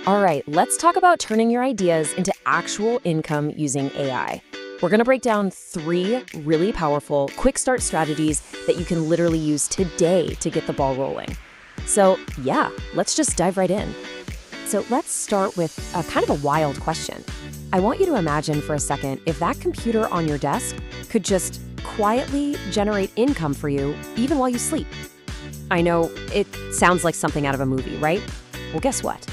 All right, let's talk about turning your ideas into actual income using AI. We're going to break down 3 really powerful quick start strategies that you can literally use today to get the ball rolling. So yeah, let's just dive right in. So let's start with a kind of a wild question. I want you to imagine for a second if that computer on your desk could just quietly generate income for you even while you sleep. I know it sounds like something out of a movie, right? Well, guess what?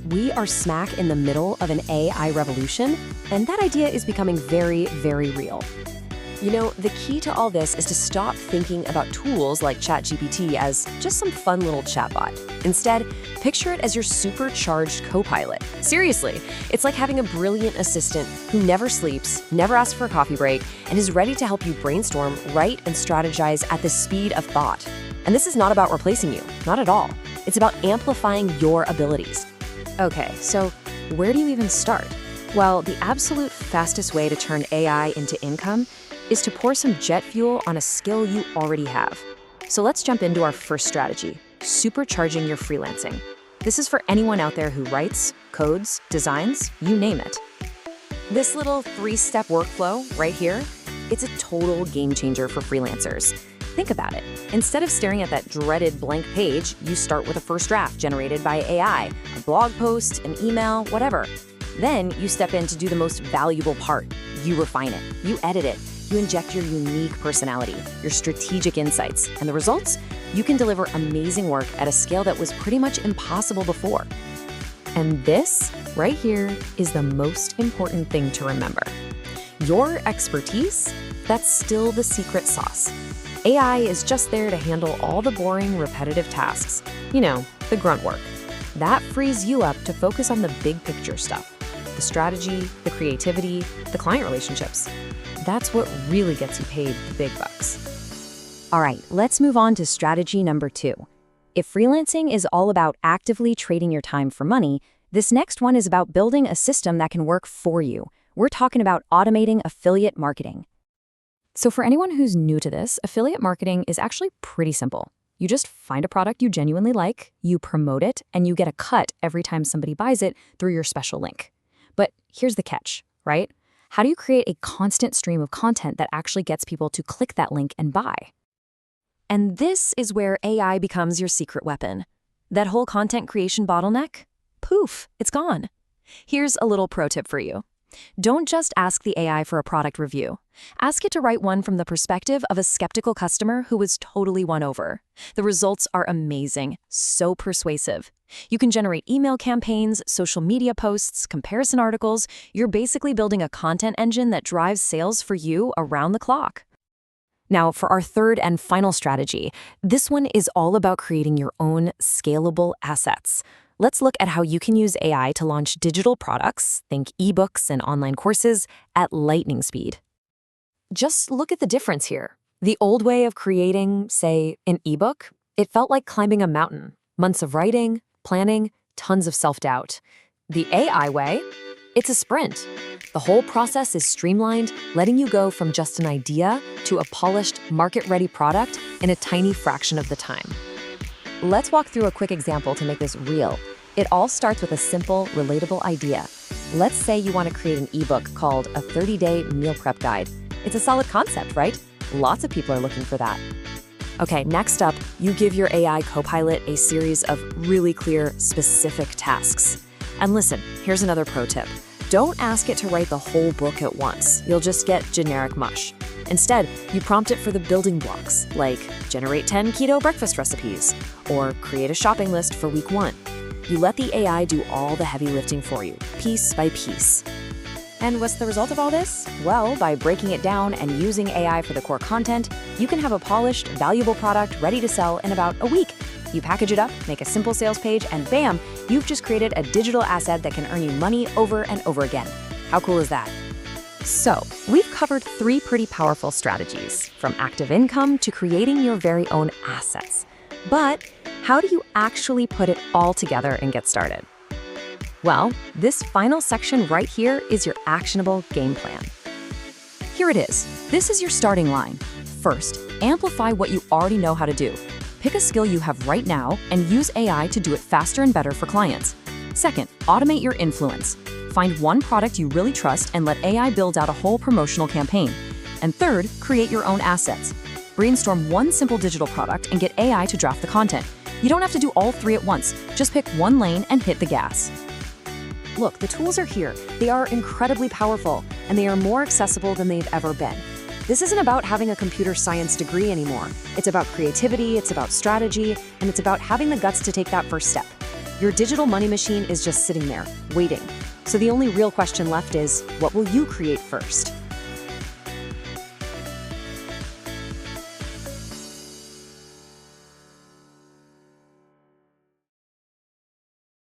We are smack in the middle of an AI revolution, and that idea is becoming very, very real. You know, the key to all this is to stop thinking about tools like ChatGPT as just some fun little chatbot. Instead, picture it as your supercharged co-pilot. Seriously, it's like having a brilliant assistant who never sleeps, never asks for a coffee break, and is ready to help you brainstorm, write, and strategize at the speed of thought. And this is not about replacing you, not at all. It's about amplifying your abilities. Okay, so where do you even start? Well, the absolute fastest way to turn AI into income is to pour some jet fuel on a skill you already have. So let's jump into our first strategy, supercharging your freelancing. This is for anyone out there who writes, codes, designs, you name it. This little 3-step workflow right here, it's a total game changer for freelancers. Think about it. Instead of staring at that dreaded blank page, you start with a first draft generated by AI, a blog post, an email, whatever. Then you step in to do the most valuable part. You refine it, you edit it, you inject your unique personality, your strategic insights, and the results? You can deliver amazing work at a scale that was pretty much impossible before. And this, right here, is the most important thing to remember. Your expertise, that's still the secret sauce. AI is just there to handle all the boring, repetitive tasks. You know, the grunt work. That frees you up to focus on the big picture stuff. The strategy, the creativity, the client relationships. That's what really gets you paid the big bucks. All right, let's move on to strategy number 2. If freelancing is all about actively trading your time for money, this next one is about building a system that can work for you. We're talking about automating affiliate marketing. So for anyone who's new to this, affiliate marketing is actually pretty simple. You just find a product you genuinely like, you promote it, and you get a cut every time somebody buys it through your special link. But here's the catch, right? How do you create a constant stream of content that actually gets people to click that link and buy? And this is where AI becomes your secret weapon. That whole content creation bottleneck? Poof, it's gone. Here's a little pro tip for you. Don't just ask the AI for a product review. Ask it to write one from the perspective of a skeptical customer who was totally won over. The results are amazing, so persuasive. You can generate email campaigns, social media posts, comparison articles. You're basically building a content engine that drives sales for you around the clock. Now, for our third and final strategy, this one is all about creating your own scalable assets. Let's look at how you can use AI to launch digital products, think ebooks and online courses, at lightning speed. Just look at the difference here. The old way of creating, say, an ebook, it felt like climbing a mountain. Months of writing, planning, tons of self-doubt. The AI way, it's a sprint. The whole process is streamlined, letting you go from just an idea to a polished, market-ready product in a tiny fraction of the time. Let's walk through a quick example to make this real. It all starts with a simple, relatable idea. Let's say you want to create an ebook called A 30-Day Meal Prep Guide. It's a solid concept, right? Lots of people are looking for that. Okay, next up, you give your AI copilot a series of really clear, specific tasks. And listen, here's another pro tip. Don't ask it to write the whole book at once. You'll just get generic mush. Instead, you prompt it for the building blocks, like generate 10 keto breakfast recipes, or create a shopping list for week 1. You let the AI do all the heavy lifting for you, piece by piece. And what's the result of all this? Well, by breaking it down and using AI for the core content, you can have a polished, valuable product ready to sell in about a week. You package it up, make a simple sales page, and bam, you've just created a digital asset that can earn you money over and over again. How cool is that? So, we've covered 3 pretty powerful strategies, from active income to creating your very own assets. But how do you actually put it all together and get started? Well, this final section right here is your actionable game plan. Here it is. This is your starting line. First, amplify what you already know how to do. Pick a skill you have right now and use AI to do it faster and better for clients. Second, automate your influence. Find one product you really trust and let AI build out a whole promotional campaign. And third, create your own assets. Brainstorm one simple digital product and get AI to draft the content. You don't have to do all three at once. Just pick one lane and hit the gas. Look, the tools are here. They are incredibly powerful, and they are more accessible than they've ever been. This isn't about having a computer science degree anymore. It's about creativity, it's about strategy, and it's about having the guts to take that first step. Your digital money machine is just sitting there, waiting. So the only real question left is, what will you create first?